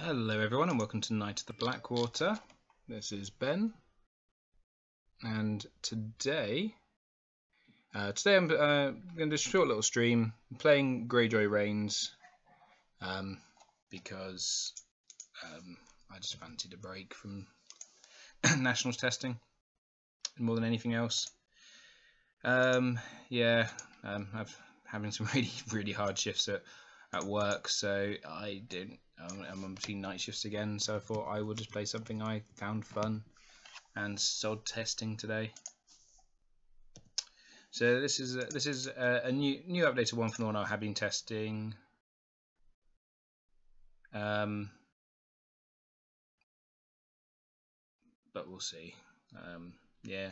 Hello everyone and welcome to Night of the Blackwater. This is Ben, and today I'm going to do a short little stream. I'm playing Greyjoy Rains because I just fancied a break from nationals testing more than anything else. I'm having some really hard shifts at work, so I'm on between night shifts again, so I thought I would just play something I found fun and sod testing today. So this is a new updated one from the one I have been testing. But we'll see. Yeah.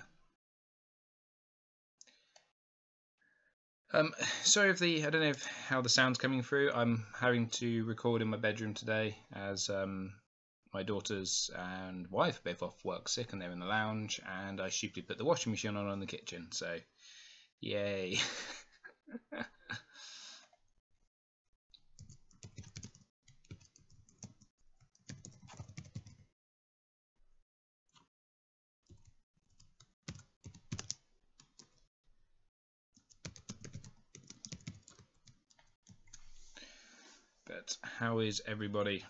Sorry if I don't know how the sound's coming through. I'm having to record in my bedroom today as my daughters and wife are both off work sick and they're in the lounge, and I stupidly put the washing machine on in the kitchen, so yay. But how is everybody?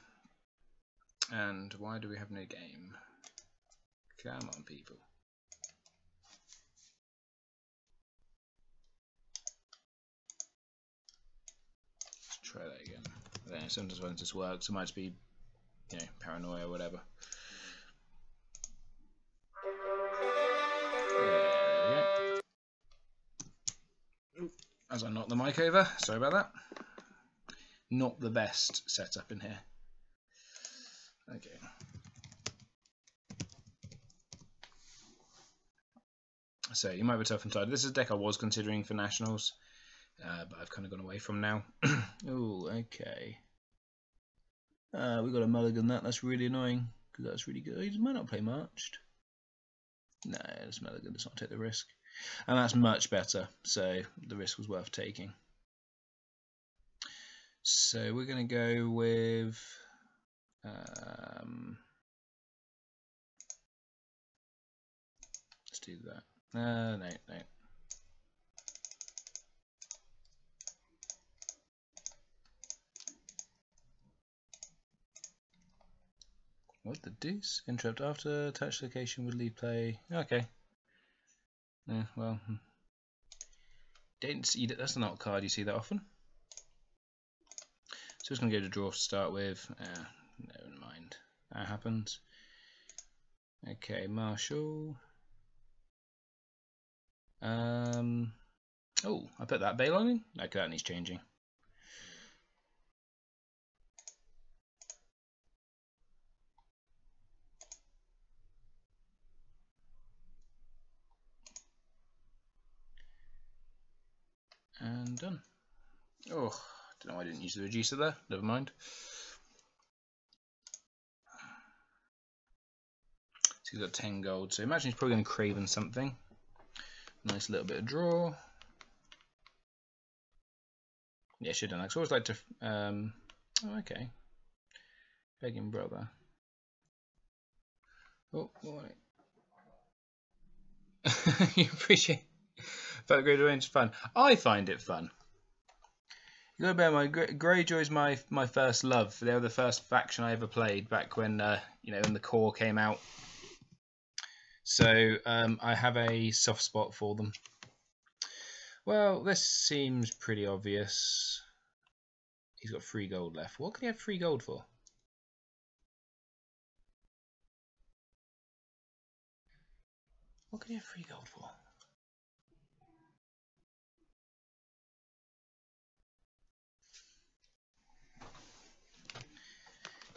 And why do we have no game? Come on, people. Let's try that again. I don't know, sometimes when this works, it might just be, paranoia or whatever. There we go. As I knock the mic over, sorry about that. Not the best setup in here. Okay. So you might be tough and tired. This is a deck I was considering for nationals, but I've kind of gone away from now. Oh, okay. We got a mulligan. That's really annoying because that's really good. He might not play marched. No, this mulligan does not take the risk, and that's much better. So the risk was worth taking. So we're going to go with let's do that. No. What the deuce? Interrupt after touch location would leave play. Okay. Yeah, well, don't see that. That's not a card you see that often. So it's going to go to draw to start with. Never mind. That happens. Okay, Marshall. Oh, I put that Balon in? Okay, that needs changing. And done. Oh, don't know why I didn't use the reducer there. Never mind. So he's got 10 gold. So imagine he's probably going to Craven something. Nice little bit of draw. Yeah, should have done that. I always like to. Oh, okay. Begging brother. Oh, boy. You appreciate. But Greyjoy Rains is fun. I find it fun. You gotta bear in mind, Greyjoy's my first love. They were the first faction I ever played back when when the core came out. So I have a soft spot for them. Well, this seems pretty obvious. He's got 3 gold left. What can he have 3 gold for? What can he have 3 gold for?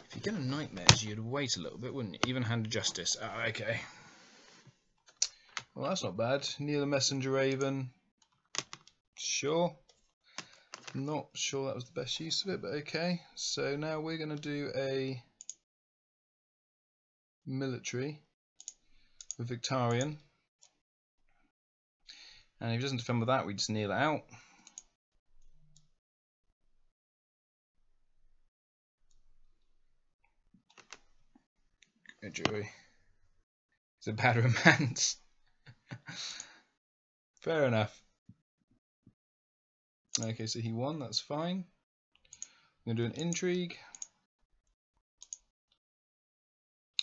If you get a nightmares, you'd wait a little bit, wouldn't you? Even-handed justice. Oh, okay. Well, that's not bad. Near the messenger raven. Sure. Not sure that was the best use of it, but okay. So now we're going to do a military with Victorian. And if he doesn't defend with that, we just kneel it out. Greyjoy. It's a bad romance. Fair enough. Okay, so he won, that's fine. I'm going to do an intrigue.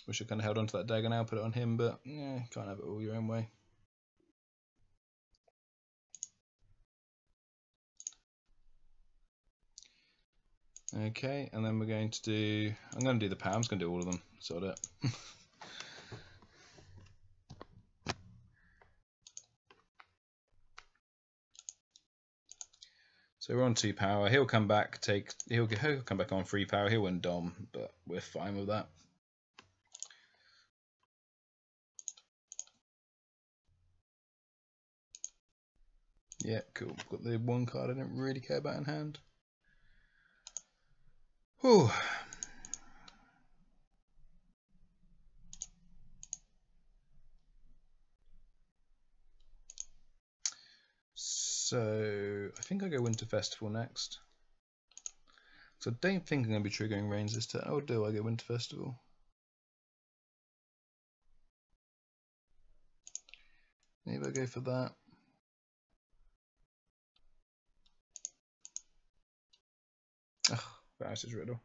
Wish I kind of held on to that dagger now, put it on him, but yeah, can't have it all your own way. Okay, and then we're going to do, I'm going to do the power, I'm just going to do all of them, sort it. So we're on 2 power, he'll come back, he'll come back on 3 power, he'll win Dom, but we're fine with that. Yeah, cool. Got the 1 card I didn't really care about in hand. Whew. So I think I go Winter Festival next. So I don't think I'm going to be triggering Rains this turn. Oh, do I go Winter Festival? Maybe I go for that. Ugh, Varys' riddle.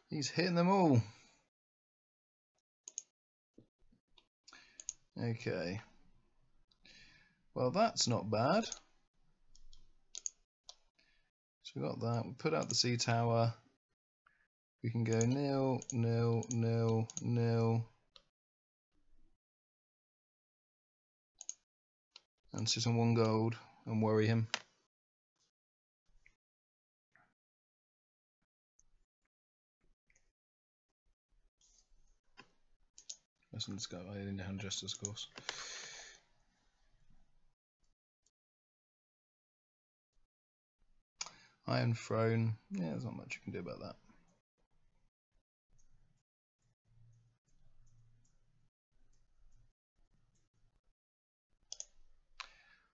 He's hitting them all. Okay. Well, that's not bad. So we got that. We put out the sea tower. We can go 0, 0, 0, 0. And sit on 1 gold and worry him. Listen, this guy, I didn't know justice, of course. Iron Throne. Yeah, there's not much you can do about that.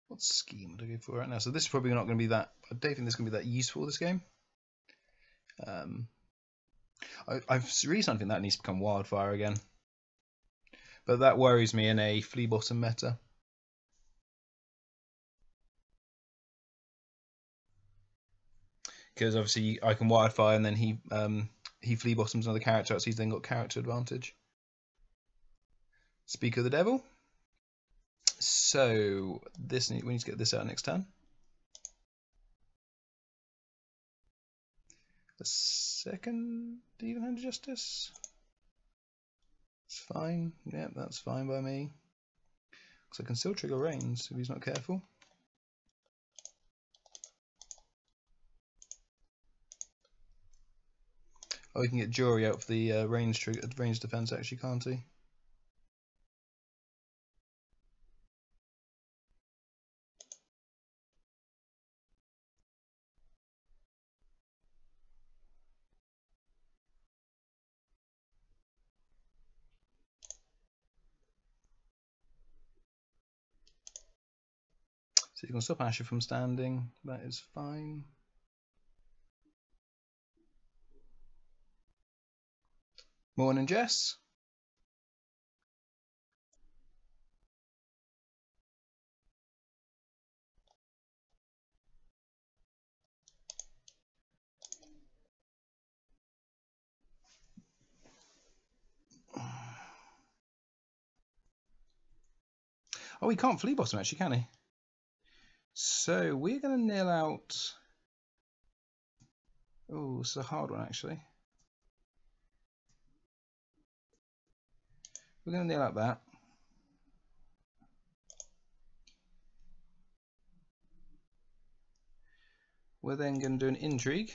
What scheme would I go for right now? So this is probably not going to be that. I don't think this is going to be that useful this game. I really don't think that needs to become Wildfire again. But that worries me in a flea bottom meta. Because obviously I can Wildfire and then he flea bottoms another character, so he's then got character advantage. Speak of the devil. So we need to get this out next turn. The second even-handed justice. It's fine. Yeah, that's fine by me. Because I can still trigger Rains if he's not careful. Oh, he can get Jury out for the range defense actually, can't he? So you can stop Asher from standing. That is fine. Morning, Jess. Oh, he can't flea bottom actually, can he? So we're going to nail out. Oh, this is a hard one actually. We're going to nail out that. We're then going to do an intrigue.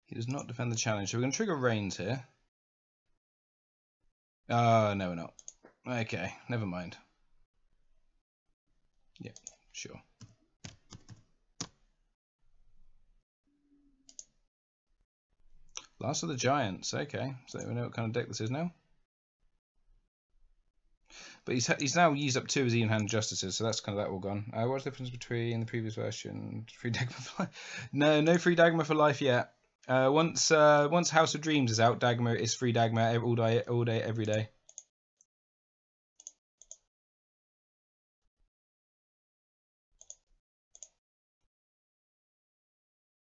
He does not defend the challenge, so we're going to trigger Rains here. No, we're not. Okay, never mind. Yeah, sure. Last of the Giants. Okay, so we know what kind of deck this is now. But he's now used up 2 of his even-handed justices, so that's kind of that all gone. What's the difference between the previous version? Free Dagmar for life? No free Dagmar for life yet. Once House of Dreams is out, Dagmar is free Dagmar all day, every day.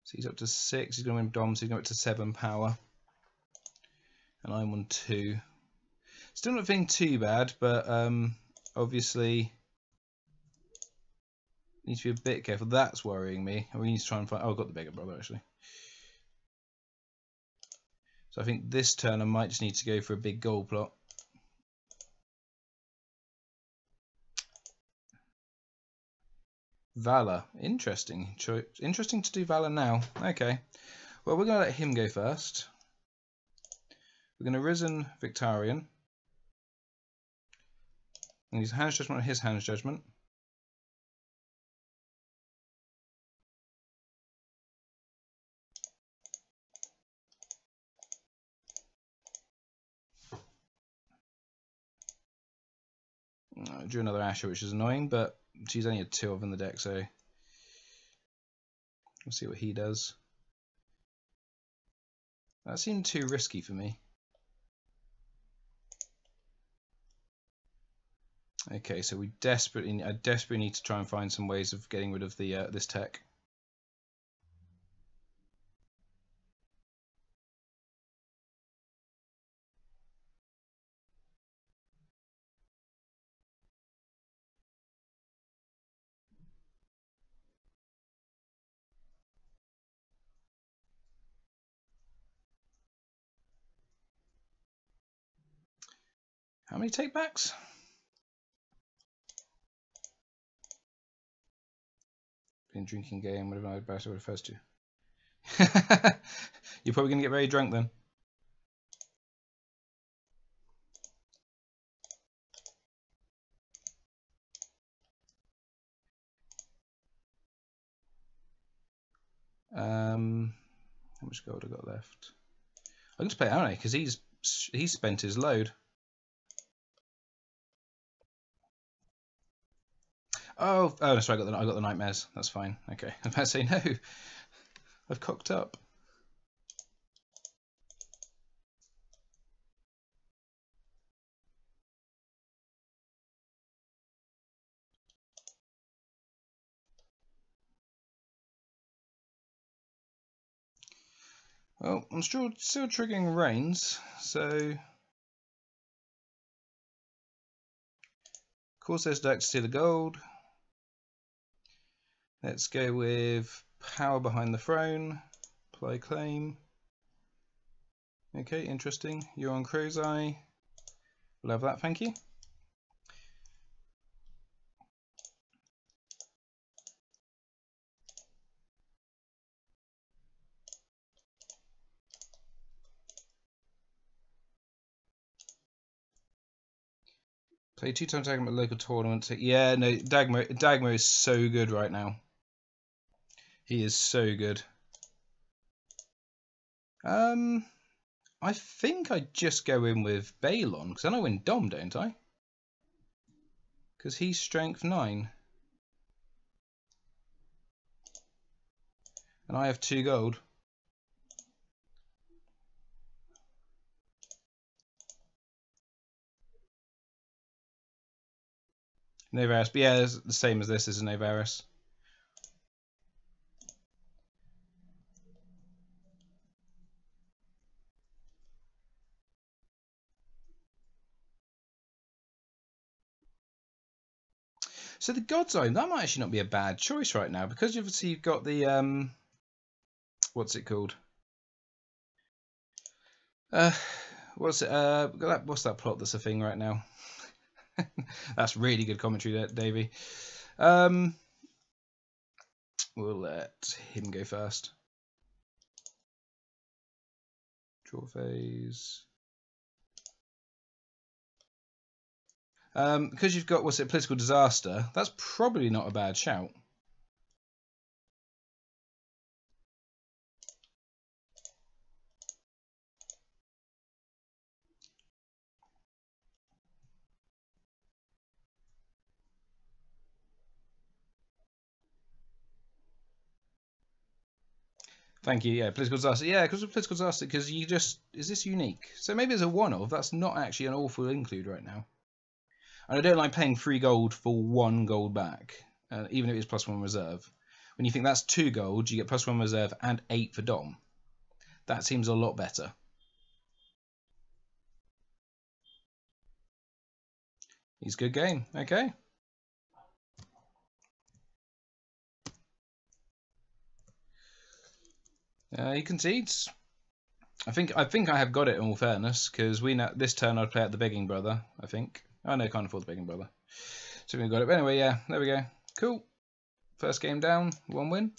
So he's up to 6. He's going to win Dom, so he's going up to 7 power, and I'm on 2. Still not feeling too bad, but obviously need to be a bit careful. That's worrying me. We need to try and find. Oh, I've got the bigger brother actually. So I think this turn I might just need to go for a big gold plot. Valor, interesting. Interesting to do Valor now. Okay. Well, we're going to let him go first. We're going to Risen Victarion. And his Hand's Judgment on his Hand's Judgment. Drew another Asher, which is annoying, but she's only had 2 of in the deck, so we'll see what he does. That seemed too risky for me. Okay, so I desperately need to try and find some ways of getting rid of the this tech. How many takebacks? Been drinking game, whatever I would refers to. You're probably gonna get very drunk then. How much gold I got left? I can just pay Arne because he's spent his load. Oh, that's right. I got the nightmares. That's fine. Okay, I'm about to say no. I've cocked up. Well, I'm still triggering Rains, so of course there's deck to steal the gold. Let's go with Power Behind the Throne, apply claim. Okay, interesting. You're on Crow's Eye. We'll have that, thank you. Play 2 times Dagmar at local tournament. Yeah, no, Dagmar is so good right now. He is so good. I think I just go in with Balon, because then I win Dom, don't I? Because he's strength 9. And I have 2 gold. Novaris, but yeah, it's the same as this is a Novaris. So the God Zone, that might actually not be a bad choice right now, because obviously you've got the what's it called? What's that plot that's a thing right now? That's really good commentary there, Davey. We'll let him go first. Draw phase. Because you've got political disaster, that's probably not a bad shout. Thank you. Yeah, political disaster. Yeah, because of political disaster. Because you just is this unique? So maybe it's a one-off. That's not actually an awful include right now. And I don't like paying 3 gold for 1 gold back, even if it's +1 reserve. When you think that's 2 gold, you get +1 reserve and 8 for Dom. That seems a lot better. He's good game. Okay. He concedes. I think I have got it in all fairness, because we know this turn I'd play at the begging brother. I think. Oh no, can't afford the begging brother. So we got it. But anyway, yeah, there we go. Cool. First game down, 1 win.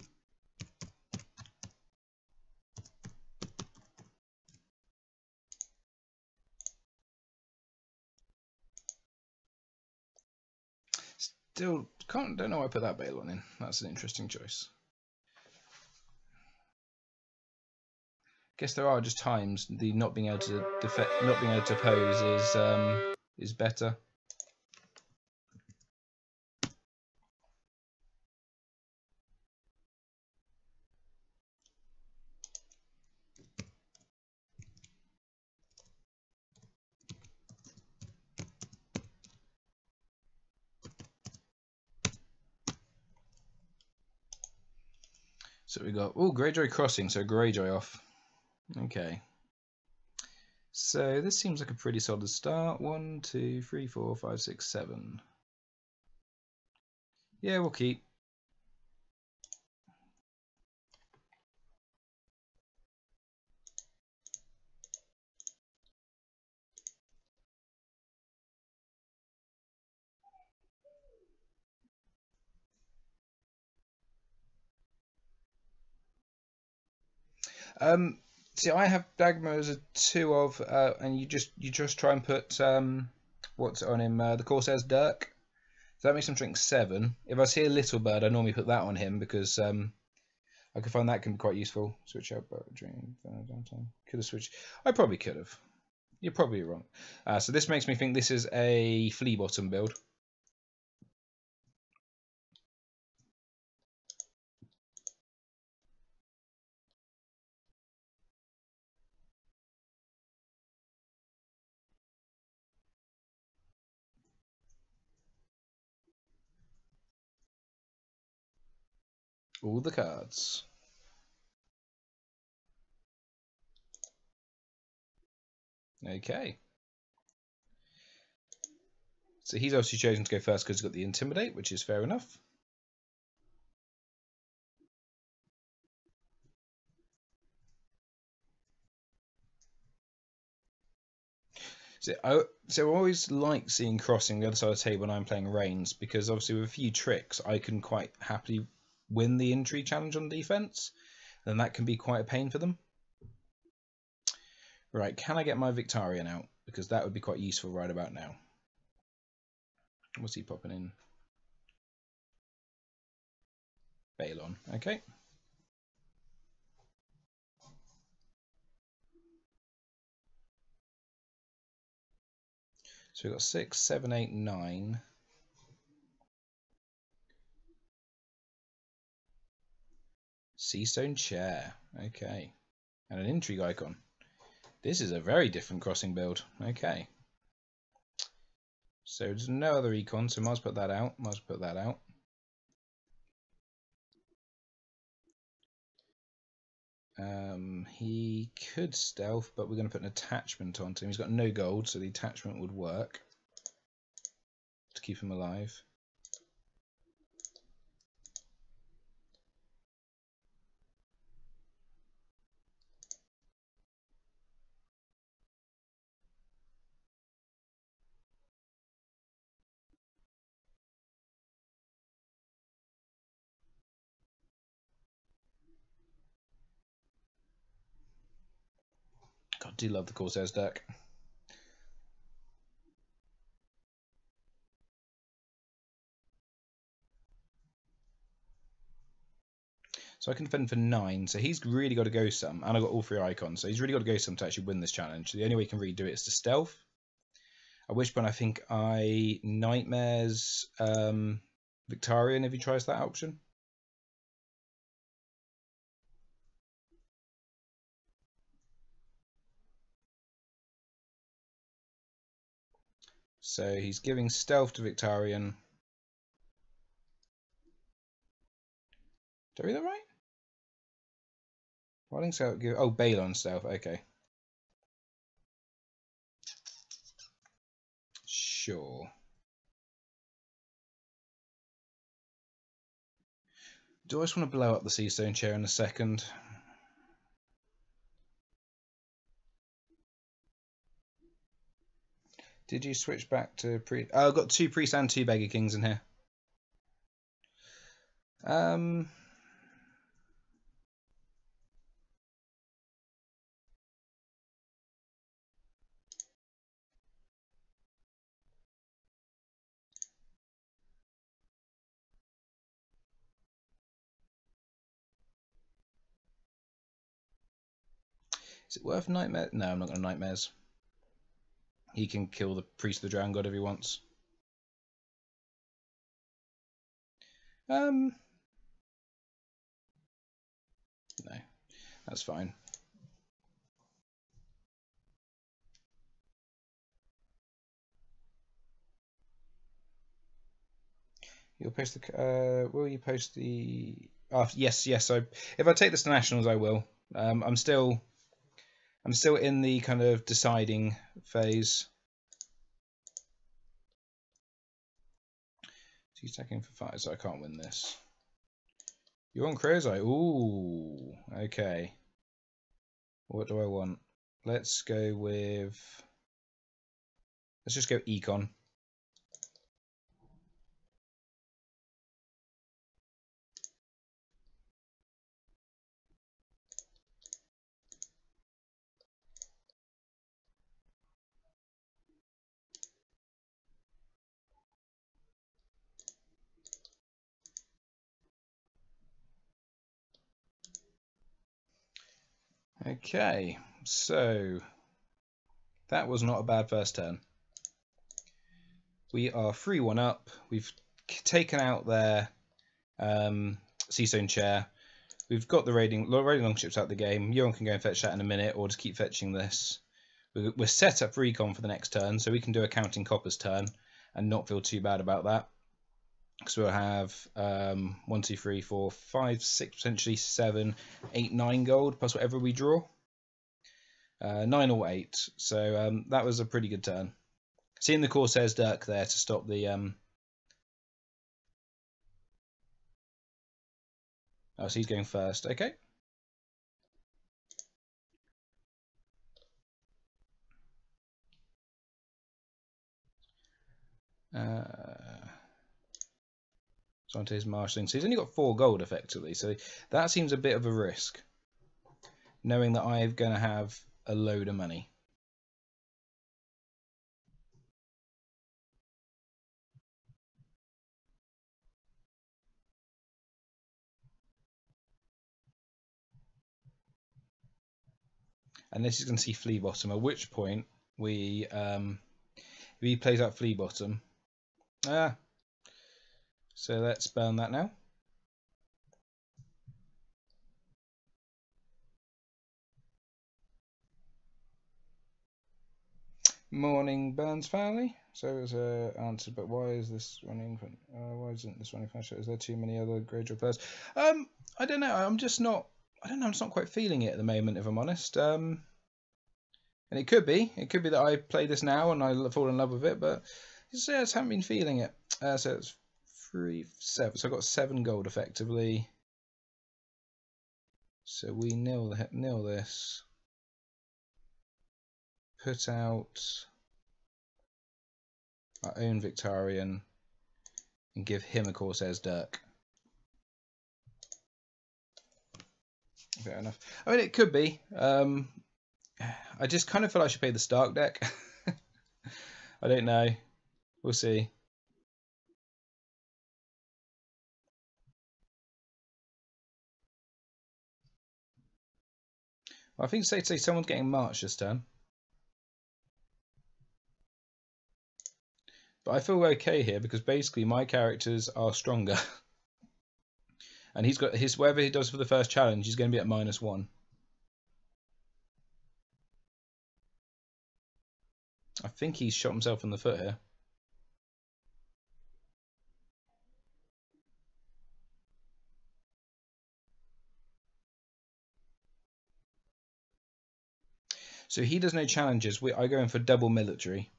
Still don't know why I put that Balon in. That's an interesting choice. Guess there are just times the not being able to oppose is better. So we got Greyjoy crossing, so Greyjoy off. Okay. So this seems like a pretty solid start. 1, 2, 3, 4, 5, 6, 7. Yeah, we'll keep. See, I have Dagmar as a 2 of, and you just try and put what's on him? The Corsair's Dirk. So that makes him drink 7. If I see a little bird, I normally put that on him because I could find that can be quite useful. Switch out drink downtime. Could have switched. I probably could have. You're probably wrong. So this makes me think this is a flea bottom build. All the cards. Okay. So he's obviously chosen to go first because he's got the Intimidate, which is fair enough. So I always like seeing crossing the other side of the table when I'm playing Rains, because obviously with a few tricks I can quite happily win the intrigue challenge on defense, and that can be quite a pain for them. Right, can I get my Victarion out? Because that would be quite useful right about now. What's he popping in? Balon, okay. So we've got 6, 7, 8, 9. Seastone Chair, okay. And an intrigue icon. This is a very different crossing build, okay. So there's no other econ, so Mars put that out. Mars put that out. He could stealth, but we're going to put an attachment onto him. He's got no gold, so the attachment would work to keep him alive. God, I do love the Corsair's deck. So I can defend for 9, so he's really got to go some, and I've got all 3 icons, so he's really got to go some to actually win this challenge. The only way he can really do it is to stealth, at which point I think I Nightmares Victarion if he tries that option. So he's giving stealth to Victarion. Did I read that right? Wilding stealth. Oh, Balon stealth. Okay. Sure. Do I just want to blow up the Seastone chair in a second? Did you switch back to pre? Oh, I've got 2 priests and 2 beggar kings in here. Is it worth nightmare? No, I'm not going to nightmares. He can kill the priest of the drowned god if he wants. No, that's fine. You'll post the. Will you post the? Oh, yes. So if I take this to nationals, I will. I'm still in the kind of deciding phase. He's attacking for 5, so I can't win this. You're on Crozai. Ooh, okay. What do I want? Let's go with. Let's just go Econ. Okay, so that was not a bad first turn. We are 3-1 up. We've taken out their Seastone chair. We've got the raiding longships out of the game. Euron can go and fetch that in a minute, or just keep fetching this. We're set up for Econ for the next turn, so we can do a counting coppers turn and not feel too bad about that. Because we'll have 1, 2, 3, 4, 5, 6, potentially 7, 8, 9 gold plus whatever we draw. 9 or 8. So that was a pretty good turn. Seeing the Corsair's Dirk there to stop the. Oh, so he's going first. Okay. So onto his marshalling. So he's only got 4 gold effectively. So that seems a bit of a risk, knowing that I'm going to have a load of money. And this is going to see Flea Bottom, at which point we, if he plays out Flea Bottom, so let's burn that now. Morning, Burns family. So it was answered, but why is this running? Why isn't this running faster? Is there too many other Greyjoy players? I don't know. I'm just not. I don't know. I'm just not quite feeling it at the moment, if I'm honest. And it could be. It could be that I play this now and I fall in love with it, but I just haven't been feeling it. So it's 3, 7. So I've got 7 gold effectively. So we nil this. Put out our own Victarion and give him a Corsair's Dirk. Fair enough. I mean, it could be. I just kind of feel I should play the Stark deck. I don't know. We'll see. Well, I think say someone's getting March this turn. But I feel okay here because basically my characters are stronger. And he's got his, whatever he does for the first challenge, he's going to be at -1. I think he's shot himself in the foot here. So he does no challenges. I go in for double military.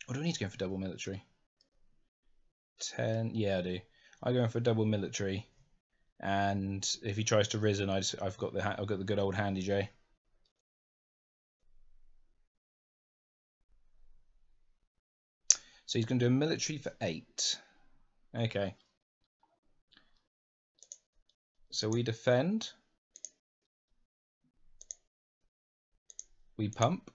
Or do I need to go in for double military? 10. Yeah, I do. I go in for double military, and if he tries to risen, I've got the good old handy J. So he's going to do a military for 8. Okay. So we defend. We pump.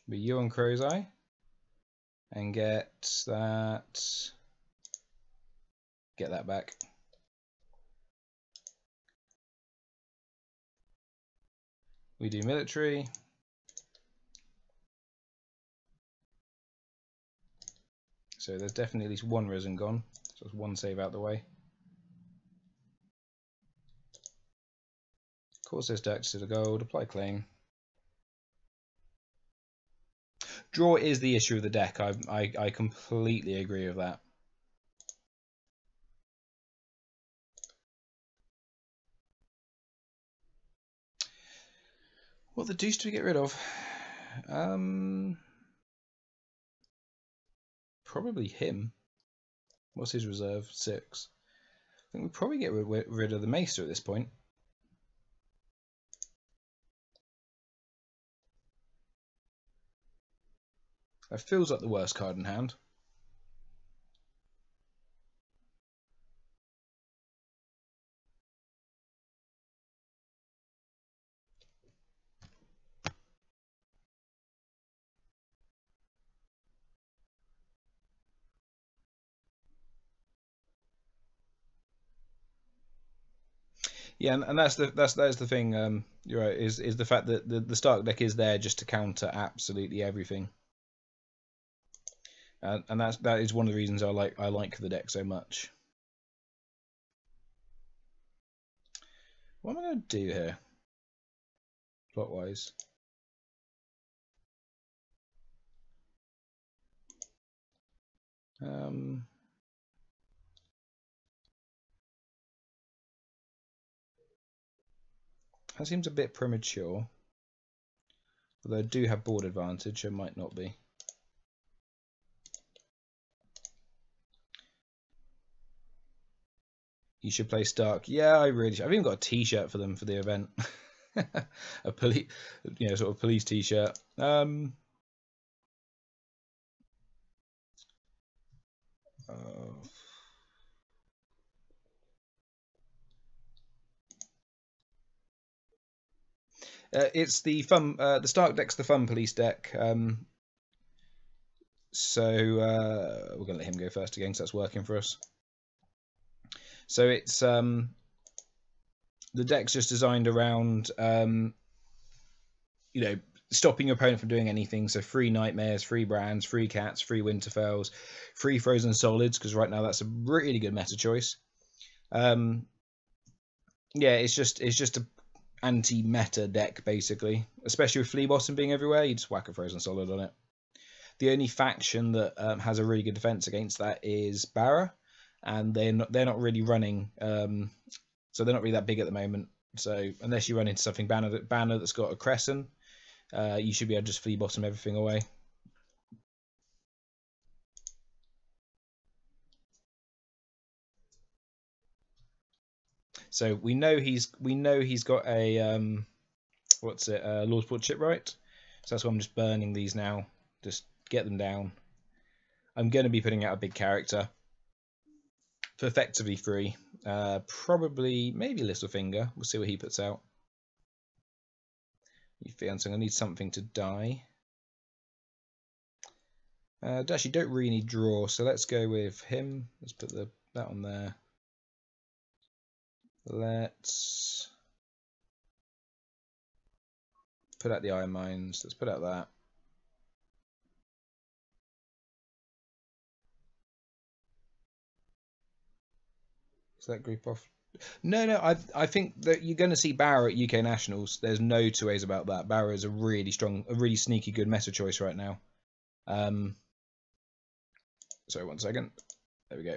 We Euan Crow's Eye. And get that back. We do military. So there's definitely at least one risen gone. So it's one save out the way. Cause this deck to the gold, apply claim. Draw is the issue of the deck. I completely agree with that. What the deuce do we get rid of? Probably him. What's his reserve? 6. I think we probably get rid of the Maester at this point. That feels like the worst card in hand. Yeah, and that's the thing. You're right. Is the fact that the Stark deck is there just to counter absolutely everything. And that is one of the reasons I like the deck so much. What am I going to do here, plot wise? That seems a bit premature. Although I do have board advantage, it might not be. You should play Stark. Yeah, I really should. I've even got a T-shirt for them for the event. A police, sort of police T-shirt. It's the fun. The Stark deck's the fun police deck. So we're gonna let him go first again, so that's working for us. So it's the deck's just designed around stopping your opponent from doing anything. So free Nightmares, free Brands, free Cats, free Winterfells, free Frozen Solids, because right now that's a really good meta choice. Yeah, it's just a anti-meta deck basically, especially with Flea Bottom being everywhere. You just whack a Frozen Solid on it. The only faction that has a really good defense against that is Barra, and they're not really running, so they're not really that big at the moment. So unless you run into something banner that's got a Crescent, you should be able to just Flea Bottom everything away. So we know he's got a Lordsport Shipwright. So that's why I'm just burning these now. Just get them down. I'm going to be putting out a big character for effectively free. Probably maybe Littlefinger. We'll see what he puts out. So I'm going to need something to die. Actually, don't really need draw, so let's go with him. Let's put that on there. Let's put out the Iron Mines. Let's put out that. Is that group off? No. I think that you're going to see Barra at UK Nationals. There's no two ways about that. Barra is a really strong, a really sneaky good meta choice right now. Sorry, 1 second. There we go.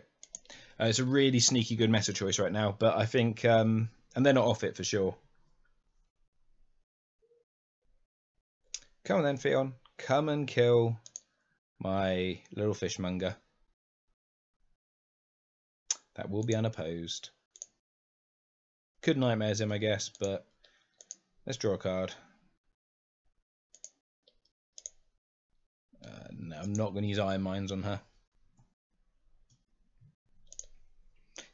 It's a really sneaky good meta choice right now, but I think, and they're not off it for sure. Come on then, Theon. Come and kill my little fishmonger. That will be unopposed. Could nightmares him, I guess, but let's draw a card. No, I'm not going to use Iron Mines on her.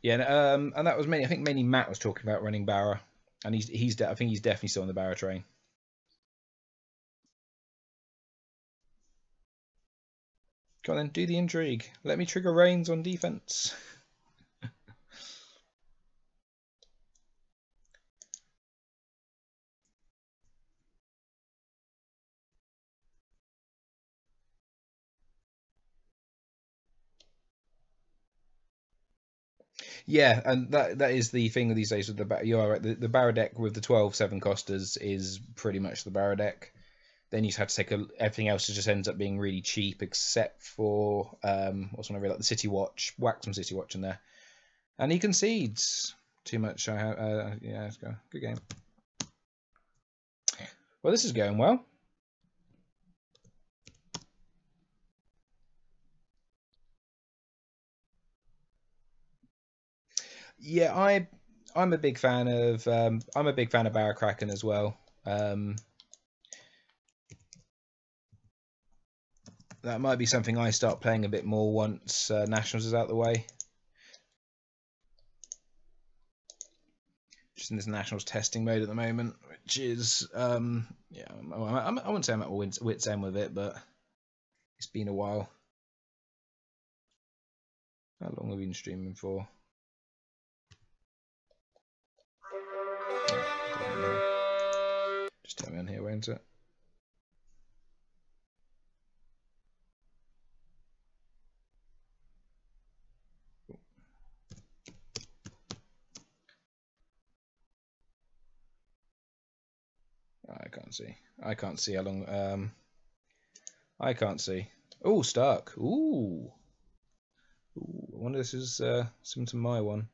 Yeah, and that was mainly. I think mainly Matt was talking about running Barra, and I think he's definitely still on the Barra train. Come on then, do the intrigue. Let me trigger Rains on defense. Yeah, and that is the thing with these days with the you are right. The Barra deck with the 12/7 costas is pretty much the Barra deck. Then you have to take everything else just ends up being really cheap, except for what's one I really like, the City Watch. Whack some City Watch in there, and he concedes too much. Yeah, let's go. Good game. Well, this is going well. Yeah, I'm a big fan of Barra Kraken as well. That might be something I start playing a bit more once Nationals is out the way. Just in this Nationals testing mode at the moment, which is yeah, I wouldn't say I'm at wit's end with it, but it's been a while. How long have we been streaming for? Just tell me on here, won't it? I can't see. I can't see how long. I can't see. Oh, Stark. Ooh. Ooh. I wonder if this is similar to my one.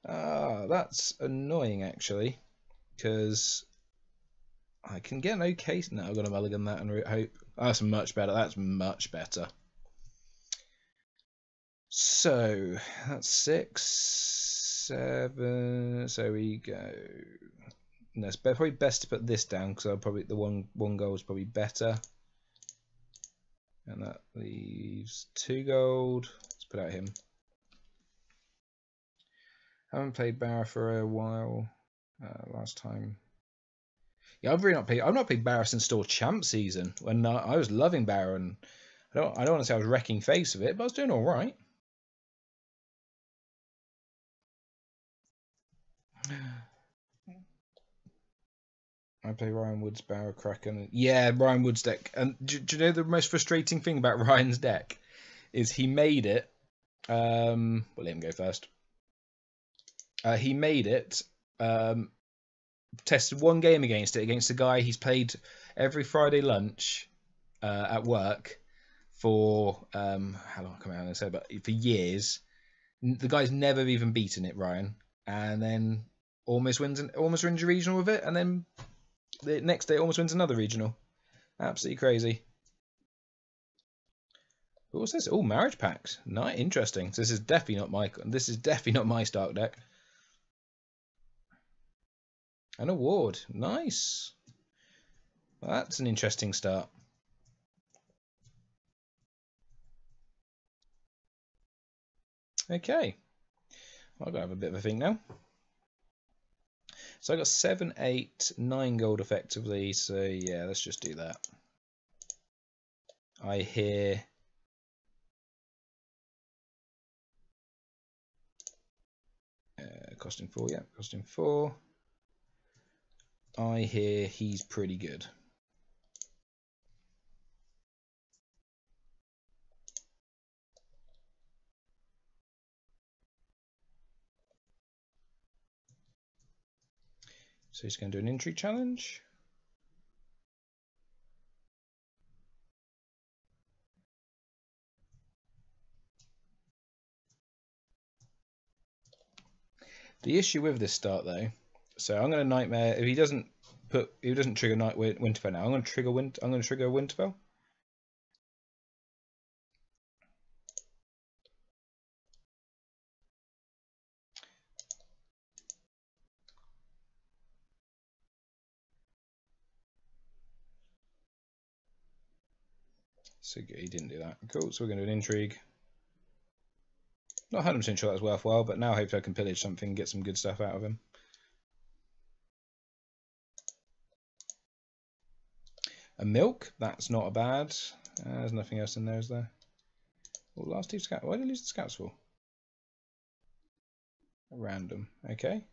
That's annoying actually, because I can get an okay. No, I've got to mulligan that and hope. That's much better. That's much better. So that's 6, 7. So we go. No, it's probably best to put this down because I'll probably the one goal is probably better, and that leaves 2 gold. Let's put out him. Haven't played Barra for a while. Last time, yeah, I've not played Barra since Store Champ season when I was loving Barra, and I don't want to say I was wrecking face of it, but I was doing all right. I play Ryan Wood's Barra Kraken. Yeah, Ryan Wood's deck. And do you know the most frustrating thing about Ryan's deck is he made it. We'll let him go first. He made it. Tested one game against a guy he's played every Friday lunch at work for how long? I can't remember say, but for years. The guy's never even beaten it, Ryan, and then almost wins a regional with it, and then the next day almost wins another regional. Absolutely crazy. What's this? Oh, marriage packs. Nice, interesting. So this is definitely not my Stark deck. An award. Nice. Well, that's an interesting start. Okay. I've got to have a bit of a think now. So I got 7, 8, 9 gold effectively. So yeah, let's just do that. I hear costing 4. Yeah, costing 4. I hear he's pretty good. So he's going to do an intrigue challenge. The issue with this start though, so I'm going to nightmare if he doesn't. put. It doesn't trigger Winterfell now. I'm going to trigger Winterfell. So he didn't do that. Cool. So we're going to do an intrigue. Not 100% sure that's worthwhile, but now hopefully I can pillage something and get some good stuff out of him. A milk, that's not a bad. There's nothing else in there, is there? Well, last two scouts. Why did I lose the scouts for? Random. Okay.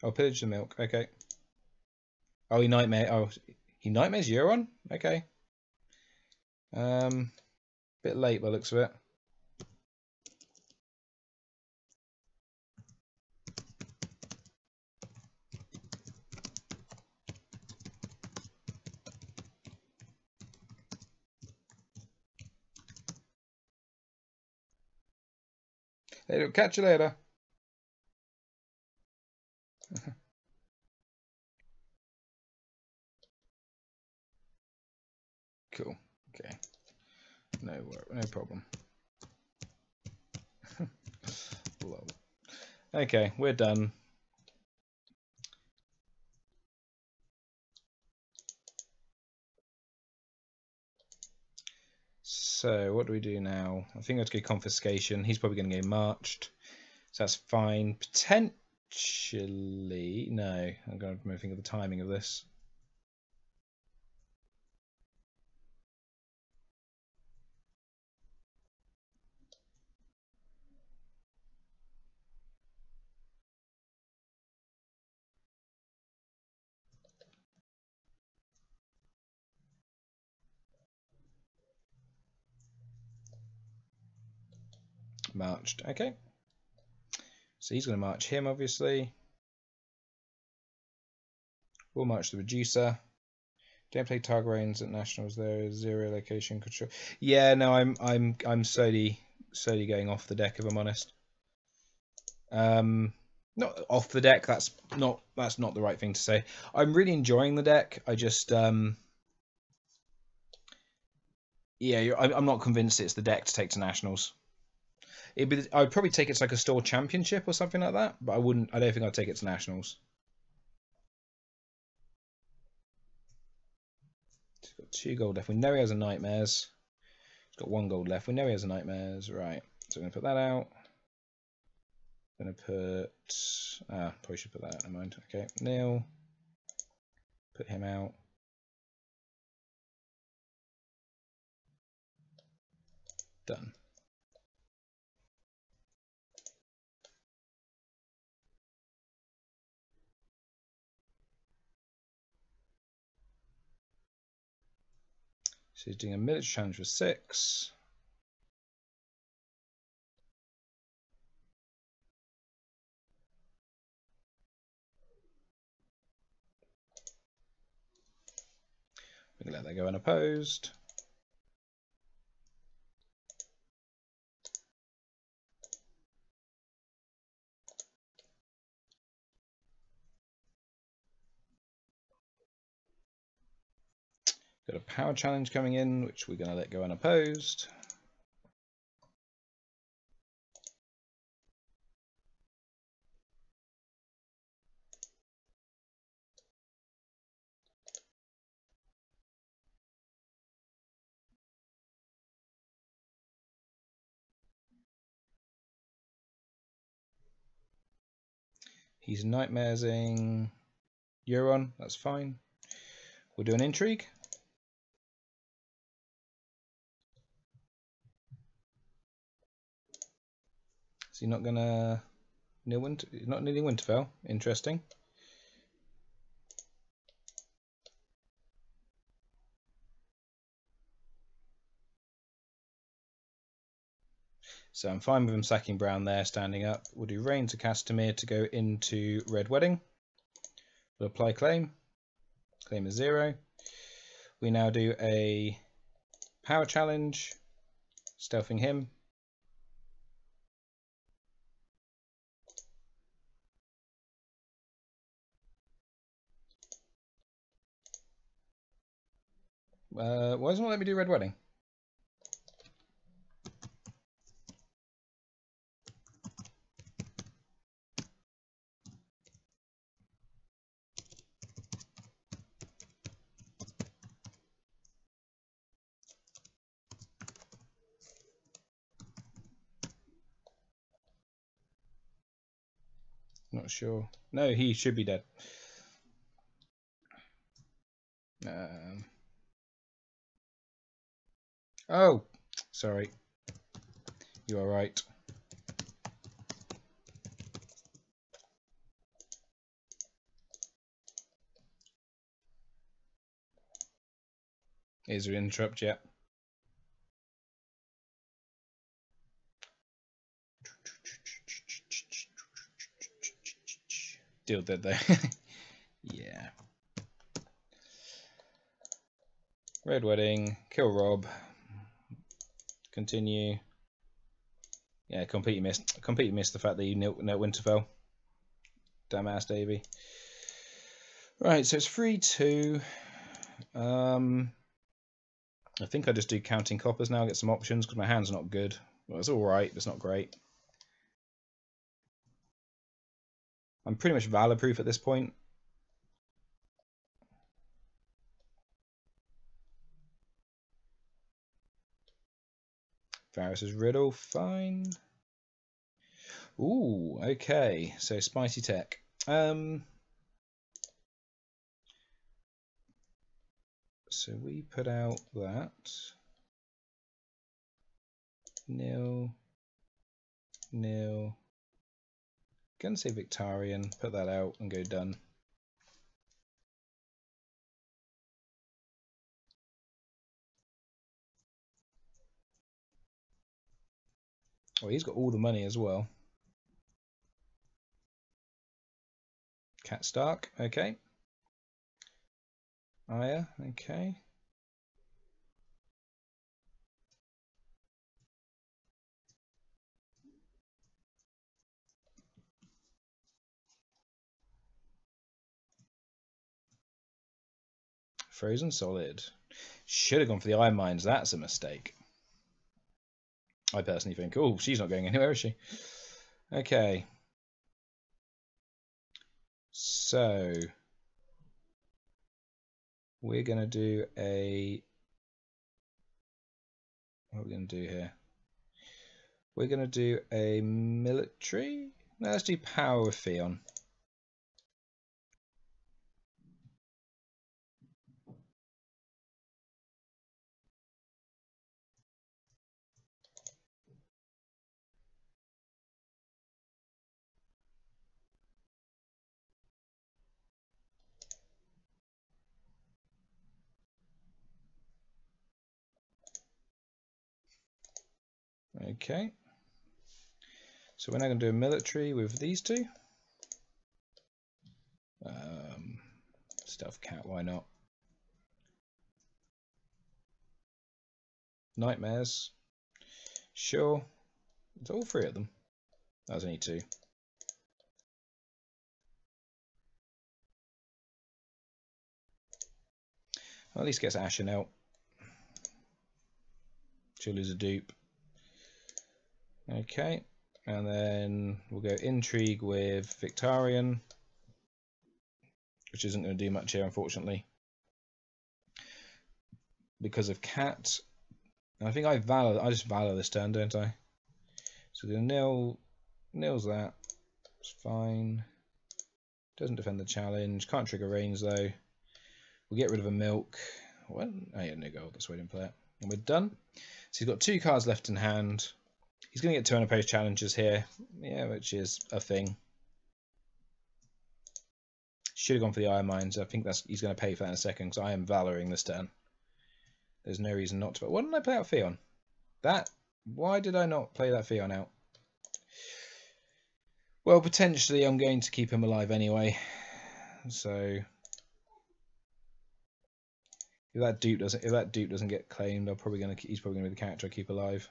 I'll pillage the milk. Okay. Oh, he nightmare. Oh, he nightmares Euron. Okay. Bit late by the looks of it. Catch you later. Cool. Okay. No problem. Okay, we're done. So what do we do now? I think let's go confiscation. He's probably going to get marched, so that's fine. Potentially, no. I'm going to think of the timing of this. Marched. Okay. So he's going to march him, obviously. We'll march the reducer. Don't play Greyjoy Rains at nationals. There is 0 location control. Yeah, no, I'm slowly going off the deck, if I'm honest. Not off the deck. That's not the right thing to say. I'm really enjoying the deck. I just yeah, I'm not convinced it's the deck to take to nationals. I'd probably take it to like a store championship or something like that, but I don't think I'd take it to nationals. He's got 2 gold left. We know he has a nightmares. He's got 1 gold left. We know he has a nightmares. Right. So we're gonna put that out. I'm gonna put probably should put that out in mind. Okay, Neil. Put him out. Done. So he's doing a military challenge for 6. We can let that go unopposed. Got a power challenge coming in, which we're going to let go unopposed. He's nightmaresing Euron, that's fine. We'll do an intrigue. Is he not gonna he's not needing Winterfell? Interesting. So I'm fine with him sacking Brown there, standing up. We'll do Rain to Castamere to go into Red Wedding. We'll apply claim. Claim is 0. We now do a power challenge, stealthing him. Why doesn't it let me do Red Wedding? Not sure. No, he should be dead. Oh, sorry. You are right. Is there an interrupt yet? Deal dead though. Yeah. Red Wedding, kill Rob. Continue. Yeah, completely missed the fact that you knelt Winterfell. Dumbass Davey. Right, so it's 3-2. I think I just do counting coppers now, get some options because my hand's not good. Well, it's alright, but it's not great. I'm pretty much valor proof at this point. Varys's riddle, fine. Ooh, okay. So spicy tech. So we put out that. Nil. Gonna say Victorian, put that out and go done. Oh, he's got all the money as well. Cat Stark, okay. Aya, okay. Frozen Solid. Should have gone for the Iron Mines. That's a mistake. I personally think. Oh, she's not going anywhere, is she? Okay. So we're going to do a... What are we going to do here? We're going to do a military. No, let's do Power with Theon. Okay. So we're now going to do a military with these two. Stealth Cat, why not? Nightmares. Sure. It's all three of them. That was only two. Well, at least gets Ashen out. She'll lose a dupe. Okay. And then we'll go Intrigue with Victorian, which isn't going to do much here, unfortunately, because of Cat. I think I just valor this turn, don't I? So we're going to nils that. It's fine. Doesn't defend the challenge. Can't trigger Rains though. We'll get rid of a milk. What? Oh yeah, no gold. That's why I didn't play it. And we're done. So he's got 2 cards left in hand. He's going to get 2 unopposed challenges here. Yeah, which is a thing. Should have gone for the Iron Mines. I think he's going to pay for that in a second because I am valoring this turn. There's no reason not to. But why didn't I play out Theon? Why did I not play that Theon out? Well, potentially I'm going to keep him alive anyway. So if that dupe doesn't get claimed, he's probably going to be the character I keep alive.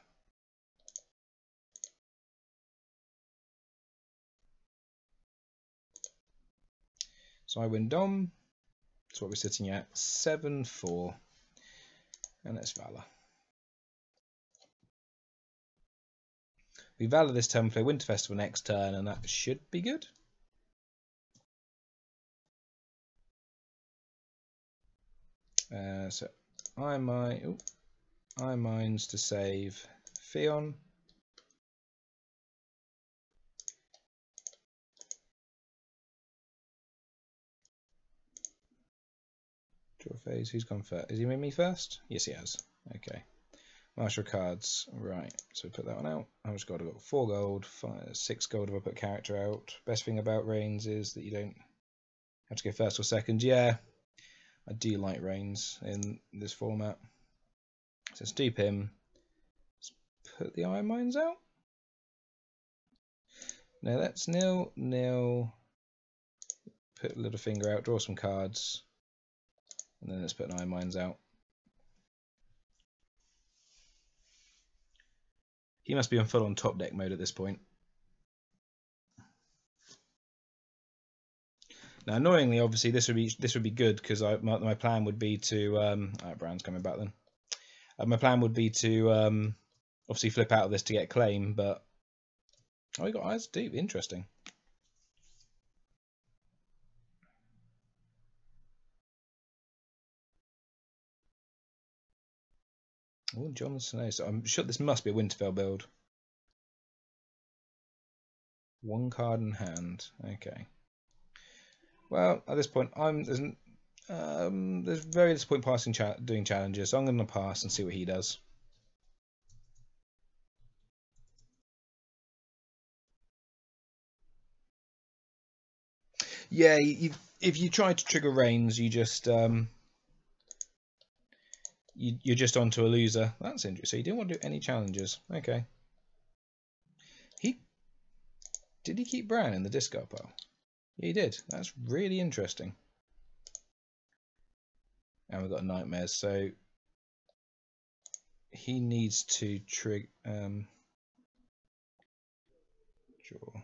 So I win Dom. That's what we're sitting at, 7-4. And let's Valor. We Valor this turn, play Winter Festival next turn, and that should be good. So I mines to save Theon. Draw phase. Who's gone first? Is he made me first? Yes, he has. Okay. Marshal cards. Right. So we put that one out. How much gold? I've got 4 gold, 6 gold if I put character out. Best thing about Rains is that you don't have to go first or second. Yeah, I do like Rains in this format. So let's dupe him. Let's put the iron mines out. Now let's nil. Put a little finger out, draw some cards, and then let's put an iron mines out. He must be on full on top deck mode at this point. Now, annoyingly, obviously, this would be good because my plan would be to Brown's coming back then. My plan would be to obviously flip out of this to get claim, but we got eyes deep. Interesting. Oh, Jon Snow. So I'm sure this must be a Winterfell build. 1 card in hand. Okay. Well, at this point, there's very little point passing doing challenges, so I'm going to pass and see what he does. Yeah, if you try to trigger Rains, you just you're just onto a loser. That's interesting. So you didn't want to do any challenges. Okay. Did he keep Bran in the discard pile? Yeah, he did. That's really interesting. And we've got nightmares, so he needs to trigger draw.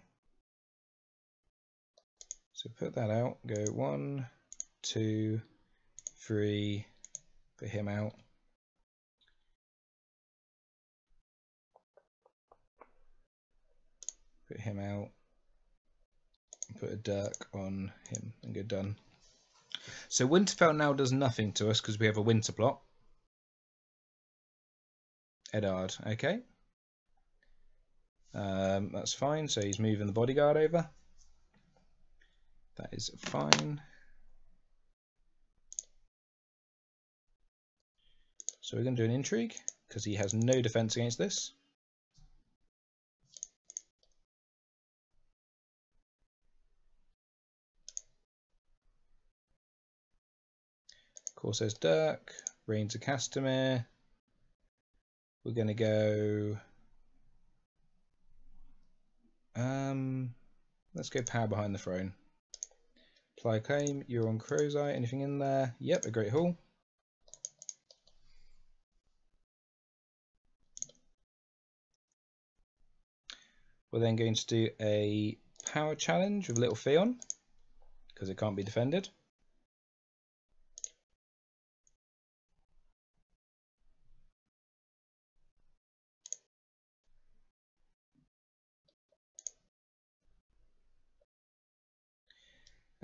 So put that out, go 1, 2, 3, put him out. Put him out. Put a Dirk on him and go done. So Winterfell now does nothing to us because we have a winter plot. Eddard, okay. That's fine. So he's moving the bodyguard over. That is fine. So we're going to do an intrigue because he has no defense against this. Corsair's Dirk, Rains of Castamere. We're going to go. Let's go power behind the throne. Apply claim. You're on Crow's Eye. Anything in there? Yep, a Great Hall. We're then going to do a power challenge with Little Theon because it can't be defended.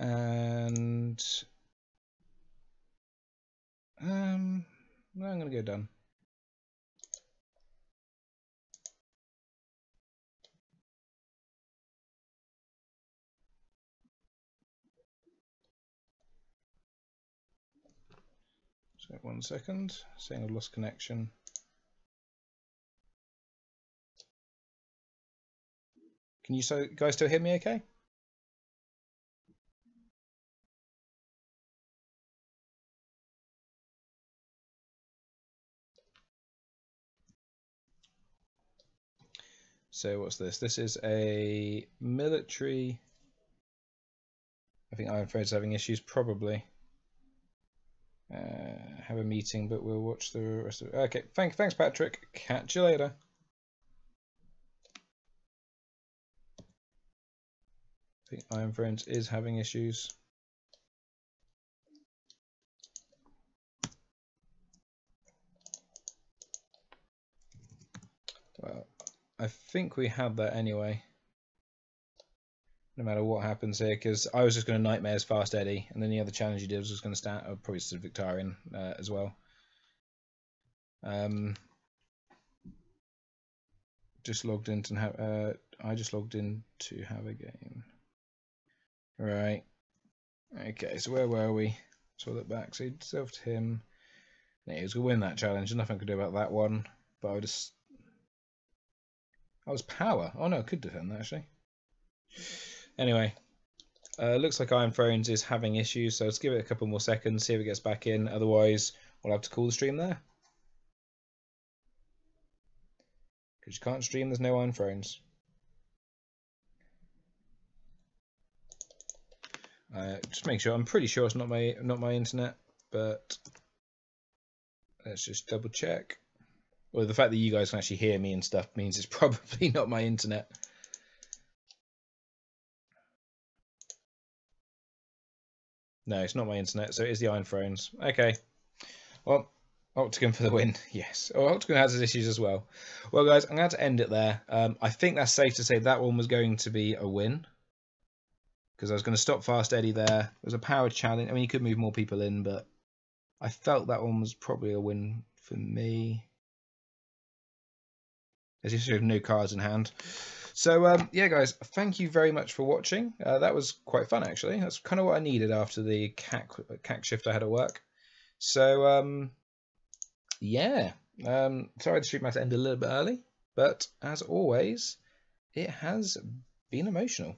And I'm going to go done. So 1 second, saying I've lost connection. Can you guys still hear me okay? So what's this? This is a military. I think Iron Thread's having issues, probably. Have a meeting, but we'll watch the rest of it. Okay, thanks, Patrick. Catch you later. I think Iron Friends is having issues. Well, I think we had that anyway. No matter what happens here, because I was just going to Nightmares Fast Eddie, and then the other challenge you did was just going to start, probably still Victorian as well. Just logged in to have. I just logged in to have a game. Right. Okay. So where were we? So look back. So he deserved him. Yeah, he was going to win that challenge. There's nothing I could do about that one. But I just. I was power. Oh no, I could defend that actually. Anyway, looks like Iron Thrones is having issues, so let's give it a couple more seconds, see if it gets back in. Otherwise, we'll have to call the stream there. Because you can't stream, there's no Iron Thrones. Just make sure. I'm pretty sure it's not my internet, but let's just double check. Well, the fact that you guys can actually hear me and stuff means it's probably not my internet. No, it's not my internet, so it is the Iron Thrones. Okay. Well, Octagon for the win. Yes. Oh, Octagon has his issues as well. Well, guys, I'm going to end it there. I think that's safe to say that one was going to be a win. Because I was going to stop Fast Eddie there. It was a power challenge. I mean, you could move more people in, but I felt that one was probably a win for me. As you have no cards in hand. So, yeah, guys, thank you very much for watching. That was quite fun, actually. That's kind of what I needed after the CAC shift I had at work. So, yeah. Sorry the stream had to end a little bit early. But, as always, it has been emotional.